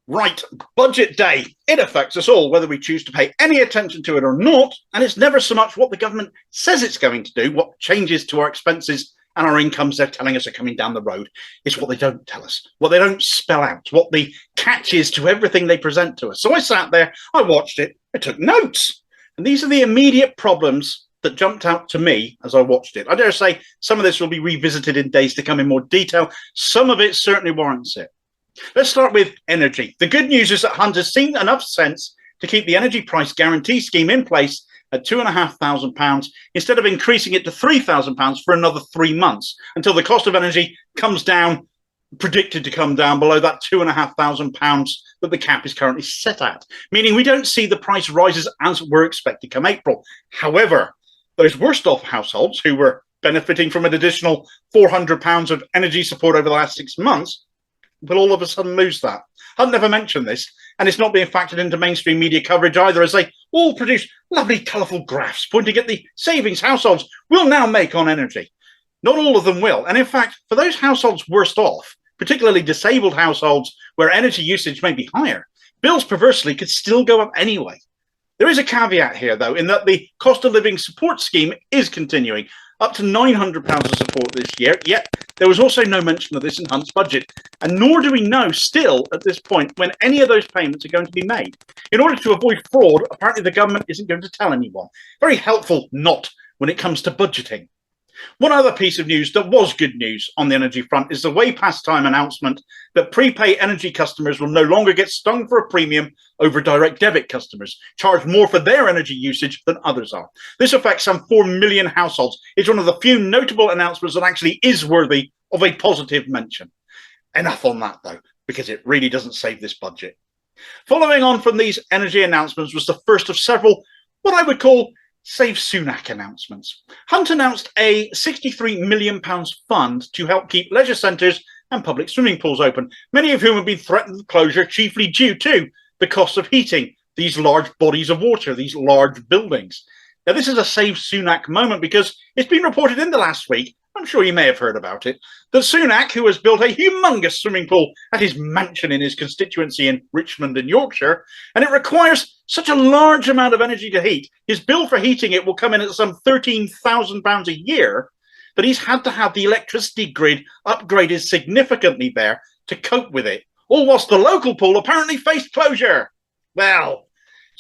Right, budget day. It affects us all, whether we choose to pay any attention to it or not. And it's never so much what the government says it's going to do, what changes to our expenses and our incomes they're telling us are coming down the road. It's what they don't tell us, what they don't spell out, what the catch is to everything they present to us. So I sat there, I watched it, I took notes. And these are the immediate problems that jumped out to me as I watched it. I dare say some of this will be revisited in days to come in more detail. Some of it certainly warrants it. Let's start with energy. The good news is that Hunt has seen enough sense to keep the energy price guarantee scheme in place at £2,500 instead of increasing it to £3,000 for another 3 months until the cost of energy comes down, predicted to come down below that £2,500 that the cap is currently set at, meaning we don't see the price rises as we're expected come April. However, those worst off households who were benefiting from an additional £400 of energy support over the last 6 months will all of a sudden lose that. Hunt never mentioned this, and it's not being factored into mainstream media coverage either, as they all produce lovely colourful graphs pointing at the savings households will now make on energy. Not all of them will, and in fact, for those households worst off, particularly disabled households where energy usage may be higher, bills perversely could still go up anyway. There is a caveat here, though, in that the cost of living support scheme is continuing, up to £900 of support this year, yet there was also no mention of this in Hunt's budget, and nor do we know still at this point when any of those payments are going to be made. In order to avoid fraud, apparently the government isn't going to tell anyone. Very helpful not when it comes to budgeting. One other piece of news that was good news on the energy front is the way past time announcement that prepay energy customers will no longer get stung for a premium over direct debit customers, charged more for their energy usage than others are. This affects some 4 million households. It's one of the few notable announcements that actually is worthy of a positive mention. Enough on that, though, because it really doesn't save this budget. Following on from these energy announcements was the first of several, what I would call Save Sunak announcements. Hunt announced a £63 million fund to help keep leisure centres and public swimming pools open, many of whom have been threatened with closure chiefly due to the cost of heating these large bodies of water, these large buildings. Now, this is a Save Sunak moment because it's been reported in the last week, I'm sure you may have heard about it, that Sunak, who has built a humongous swimming pool at his mansion in his constituency in Richmond in Yorkshire, and it requires such a large amount of energy to heat, his bill for heating it will come in at some £13,000 a year, but he's had to have the electricity grid upgraded significantly there to cope with it, all whilst the local pool apparently faced closure. Well,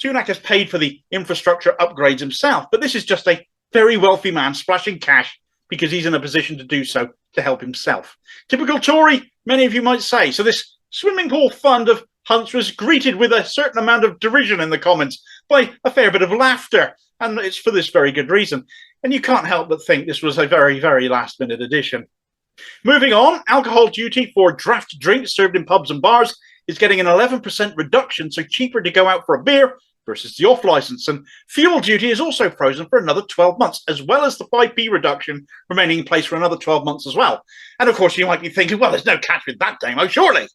Sunak has paid for the infrastructure upgrades himself, but this is just a very wealthy man splashing cash because he's in a position to do so to help himself. Typical Tory, many of you might say. So this swimming pool fund of Hunt's was greeted with a certain amount of derision in the comments by a fair bit of laughter, and it's for this very good reason. And you can't help but think this was a very, very last-minute addition. Moving on, alcohol duty for draft drinks served in pubs and bars is getting an 11% reduction, so cheaper to go out for a beer versus the off-licence. And fuel duty is also frozen for another 12 months, as well as the 5p reduction remaining in place for another 12 months as well. And of course, you might be thinking, well, there's no catch with that, Damo, surely.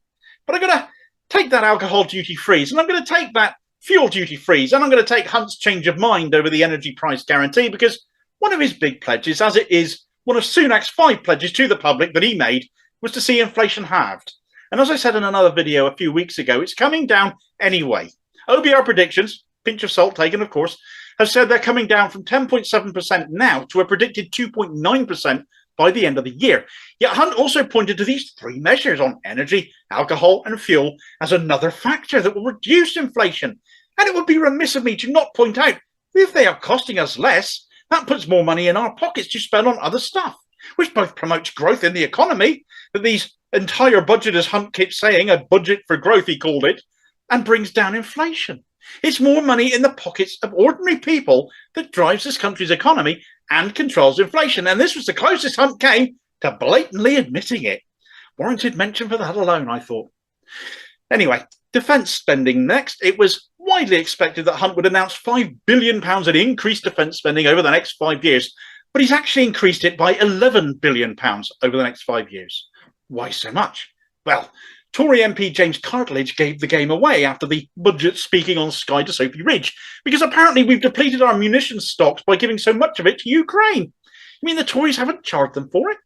But I'm going to take that alcohol duty freeze, and I'm going to take that fuel duty freeze, and I'm going to take Hunt's change of mind over the energy price guarantee, because one of his big pledges, as it is one of Sunak's 5 pledges to the public that he made, was to see inflation halved. And as I said in another video a few weeks ago, it's coming down anyway. OBR predictions, pinch of salt taken, of course, have said they're coming down from 10.7% now to a predicted 2.9% by the end of the year. Yet Hunt also pointed to these 3 measures on energy, alcohol and fuel as another factor that will reduce inflation. And it would be remiss of me to not point out, if they are costing us less, that puts more money in our pockets to spend on other stuff, which both promotes growth in the economy, that these entire budget, as Hunt keeps saying, a budget for growth he called it, and brings down inflation. It's more money in the pockets of ordinary people that drives this country's economy and controls inflation. And this was the closest Hunt came to blatantly admitting it. Warranted mention for that alone, I thought. Anyway, defence spending next. It was widely expected that Hunt would announce £5 billion in increased defence spending over the next 5 years, but he's actually increased it by £11 billion over the next 5 years. Why so much? Well, Tory MP James Cartledge gave the game away after the budget speaking on Sky to Sophie Ridge, because apparently we've depleted our munitions stocks by giving so much of it to Ukraine. You mean the Tories haven't charged them for it?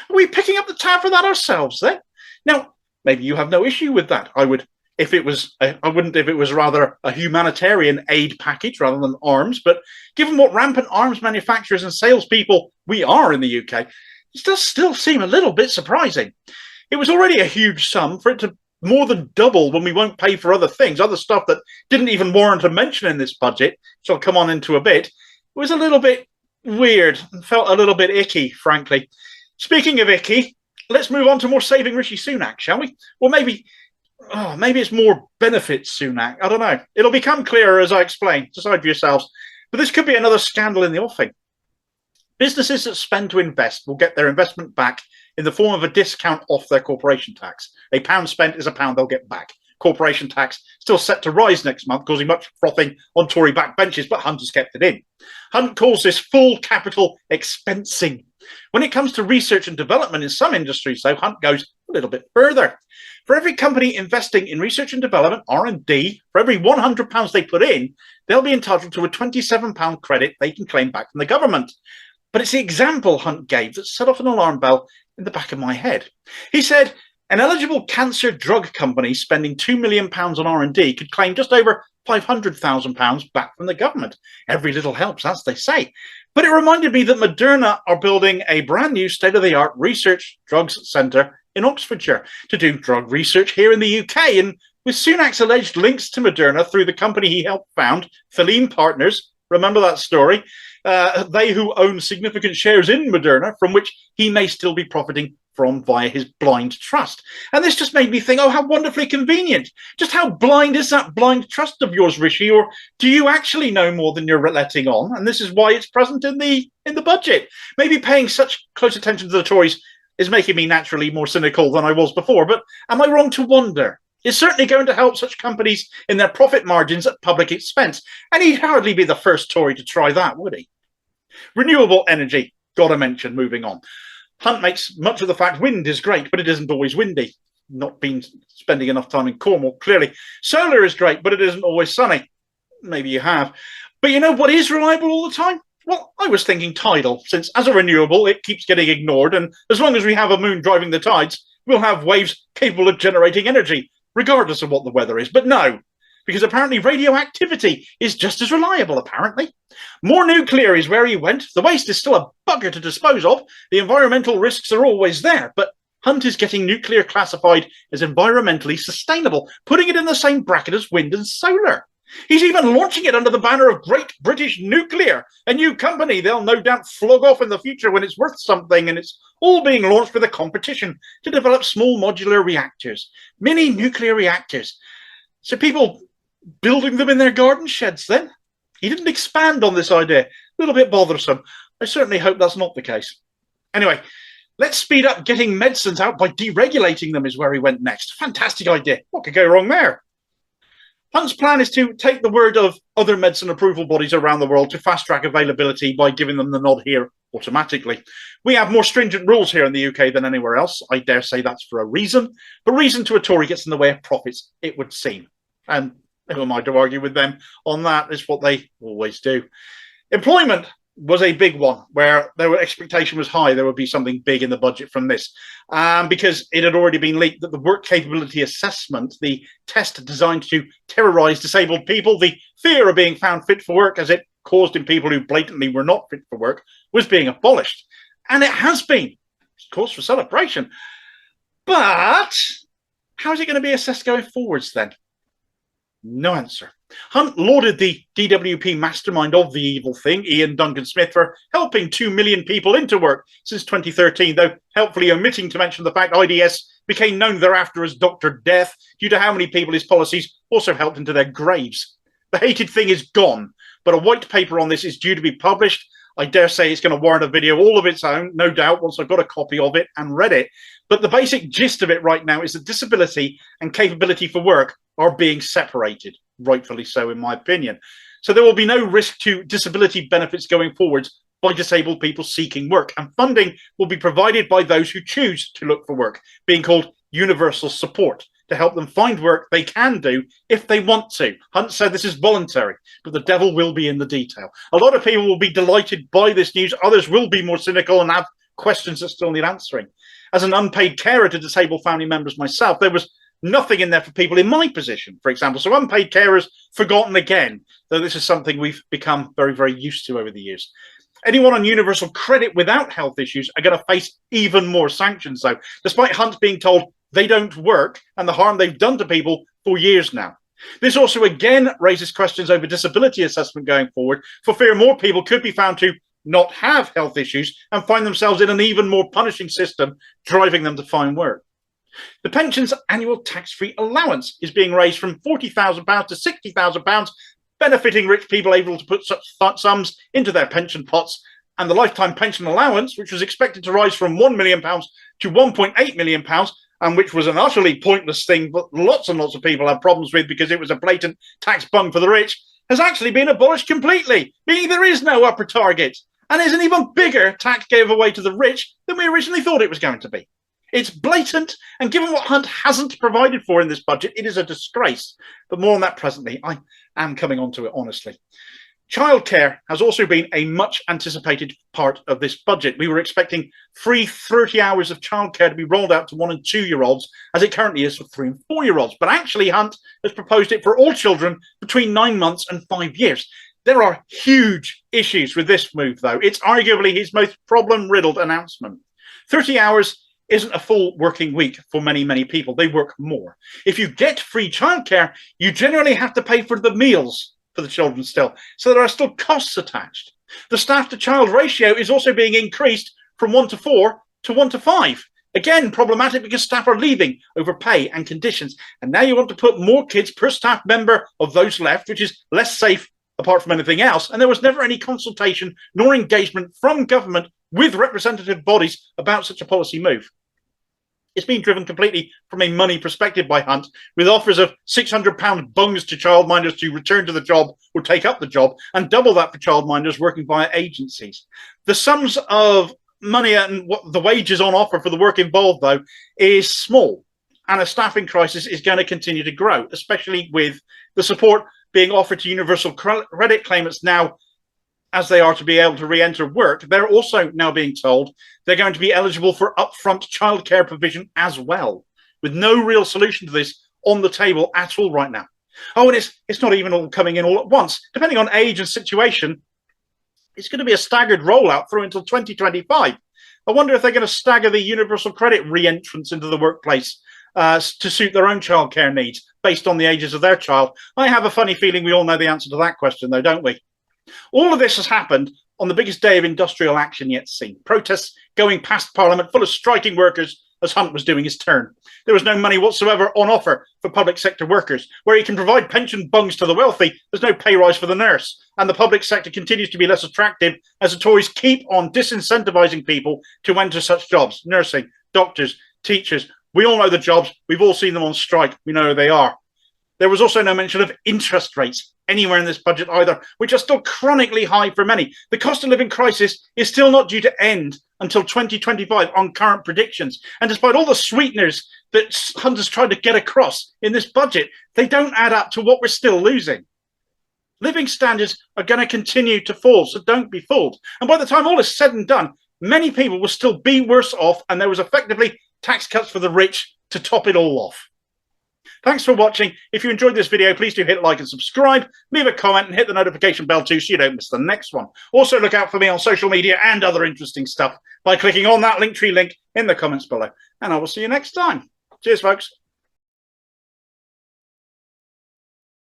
Are we picking up the tab for that ourselves then? Now, maybe you have no issue with that. I would if it was, I wouldn't if it was rather a humanitarian aid package rather than arms. But given what rampant arms manufacturers and salespeople we are in the UK, it does still seem a little bit surprising. It was already a huge sum. For it to more than double when we won't pay for other things, other stuff that didn't even warrant a mention in this budget, which I'll come on into a bit, it was a little bit weird and felt a little bit icky, frankly. Speaking of icky, let's move on to more saving Rishi Sunak, shall we? Or maybe it's more benefits Sunak. I don't know. It'll become clearer as I explain. Decide for yourselves. But this could be another scandal in the offing. Businesses that spend to invest will get their investment back in the form of a discount off their corporation tax. A pound spent is a pound they'll get back. Corporation tax still set to rise next month, causing much frothing on Tory backbenches, but Hunt has kept it in. Hunt calls this full capital expensing. When it comes to research and development in some industries, though, Hunt goes a little bit further. For every company investing in research and development, R&D, for every £100 they put in, they'll be entitled to a £27 credit they can claim back from the government. But it's the example Hunt gave that set off an alarm bell in the back of my head. He said an eligible cancer drug company spending £2 million on R&D could claim just over £500,000 back from the government. Every little helps, as they say. But it reminded me that Moderna are building a brand new state-of-the-art research drugs centre in Oxfordshire to do drug research here in the UK. And with Sunak's alleged links to Moderna through the company he helped found, Theleme Partners, remember that story? They who own significant shares in Moderna, from which he may still be profiting from via his blind trust. And this just made me think, oh, how wonderfully convenient. Just how blind is that blind trust of yours, Rishi? Or do you actually know more than you're letting on? And this is why it's present in the budget. Maybe paying such close attention to the Tories is making me naturally more cynical than I was before. But am I wrong to wonder? It's certainly going to help such companies in their profit margins at public expense. And he'd hardly be the first Tory to try that, would he? Renewable energy, gotta mention, moving on. Hunt makes much of the fact wind is great, but it isn't always windy. Not been spending enough time in Cornwall, clearly. Solar is great, but it isn't always sunny. Maybe you have. But you know what is reliable all the time? Well, I was thinking tidal, since as a renewable, it keeps getting ignored. And as long as we have a moon driving the tides, we'll have waves capable of generating energy, regardless of what the weather is. But no, because apparently radioactivity is just as reliable, apparently. More nuclear is where he went. The waste is still a bugger to dispose of. The environmental risks are always there, but Hunt is getting nuclear classified as environmentally sustainable, putting it in the same bracket as wind and solar. He's even launching it under the banner of Great British Nuclear, a new company they'll no doubt flog off in the future when it's worth something, and it's all being launched with a competition to develop small modular reactors, mini nuclear reactors. So people building them in their garden sheds then? He didn't expand on this idea. A little bit bothersome. I certainly hope that's not the case. Anyway, let's speed up getting medicines out by deregulating them is where he went next. Fantastic idea. What could go wrong there? Hunt's plan is to take the word of other medicine approval bodies around the world to fast-track availability by giving them the nod here automatically. We have more stringent rules here in the UK than anywhere else. I dare say that's for a reason. But reason to a Tory gets in the way of profits, it would seem. And who am I to argue with them on that? It's what they always do. Employment was a big one where their expectation was high. There would be something big in the budget from this because it had already been leaked that the work capability assessment, the test designed to terrorize disabled people, the fear of being found fit for work as it caused in people who blatantly were not fit for work, was being abolished. And it has been. It's cause for celebration. But how is it going to be assessed going forwards then? No answer. Hunt lauded the DWP mastermind of the evil thing, Ian Duncan Smith, for helping 2 million people into work since 2013, though helpfully omitting to mention the fact IDS became known thereafter as Dr. Death due to how many people his policies also helped into their graves. The hated thing is gone, but a white paper on this is due to be published. I dare say it's going to warrant a video all of its own, no doubt, once I've got a copy of it and read it. But the basic gist of it right now is that disability and capability for work are being separated, rightfully so, in my opinion. So there will be no risk to disability benefits going forwards by disabled people seeking work, and funding will be provided by those who choose to look for work, being called universal support, to help them find work they can do if they want to. Hunt said this is voluntary, but the devil will be in the detail. A lot of people will be delighted by this news. Others will be more cynical and have questions that still need answering. As an unpaid carer to disabled family members myself, there was Nothing in there for people in my position, for example. So unpaid carers, forgotten again, though this is something we've become very, very used to over the years. Anyone on universal credit without health issues are going to face even more sanctions, though, despite Hunt being told they don't work and the harm they've done to people for years now. This also again raises questions over disability assessment going forward, for fear more people could be found to not have health issues and find themselves in an even more punishing system, driving them to find work. The pension's annual tax-free allowance is being raised from £40,000 to £60,000, benefiting rich people able to put such sums into their pension pots. And the lifetime pension allowance, which was expected to rise from £1 million to £1.8 million, and which was an utterly pointless thing, but lots and lots of people have problems with because it was a blatant tax bung for the rich, has actually been abolished completely, meaning there is no upper target, and is an even bigger tax giveaway to the rich than we originally thought it was going to be. It's blatant, and given what Hunt hasn't provided for in this budget, it is a disgrace. But more on that presently. I am coming on to it, honestly. Childcare has also been a much anticipated part of this budget. We were expecting free 30 hours of childcare to be rolled out to 1 and 2 year olds, as it currently is for 3 and 4 year olds. But actually, Hunt has proposed it for all children between 9 months and 5 years. There are huge issues with this move, though. It's arguably his most problem-riddled announcement. 30 hours isn't a full working week for many, many people. They work more. If you get free childcare, you generally have to pay for the meals for the children still. So there are still costs attached. The staff-to-child ratio is also being increased from 1 to 4 to 1 to 5. Again, problematic because staff are leaving over pay and conditions. And now you want to put more kids per staff member of those left, which is less safe apart from anything else. And there was never any consultation nor engagement from government with representative bodies about such a policy move. It's been driven completely from a money perspective by Hunt, with offers of £600 bungs to childminders to return to the job or take up the job, and double that for childminders working via agencies. The sums of money and what the wages on offer for the work involved, though, is small, and a staffing crisis is going to continue to grow, especially with the support being offered to universal credit claimants now, as they are to be able to re-enter work. They're also now being told they're going to be eligible for upfront childcare provision as well, with no real solution to this on the table at all right now. Oh, and it's not even all coming in all at once. Depending on age and situation, it's going to be a staggered rollout through until 2025. I wonder if they're going to stagger the universal credit re-entrance into the workplace to suit their own childcare needs based on the ages of their child. I have a funny feeling we all know the answer to that question, though, don't we? All of this has happened on the biggest day of industrial action yet seen. Protests going past Parliament full of striking workers as Hunt was doing his turn. There was no money whatsoever on offer for public sector workers. Where he can provide pension bungs to the wealthy, there's no pay rise for the nurse. And the public sector continues to be less attractive as the Tories keep on disincentivising people to enter such jobs. Nursing, doctors, teachers. We all know the jobs. We've all seen them on strike. We know who they are. There was also no mention of interest rates anywhere in this budget either, which are still chronically high for many. The cost of living crisis is still not due to end until 2025 on current predictions. And despite all the sweeteners that Hunt has tried to get across in this budget, they don't add up to what we're still losing. Living standards are going to continue to fall, so don't be fooled. And by the time all is said and done, many people will still be worse off, and there was effectively tax cuts for the rich to top it all off. Thanks for watching. If you enjoyed this video, please do hit like and subscribe, leave a comment and hit the notification bell too so you don't miss the next one. Also look out for me on social media and other interesting stuff by clicking on that Linktree link in the comments below. And I will see you next time. Cheers, folks.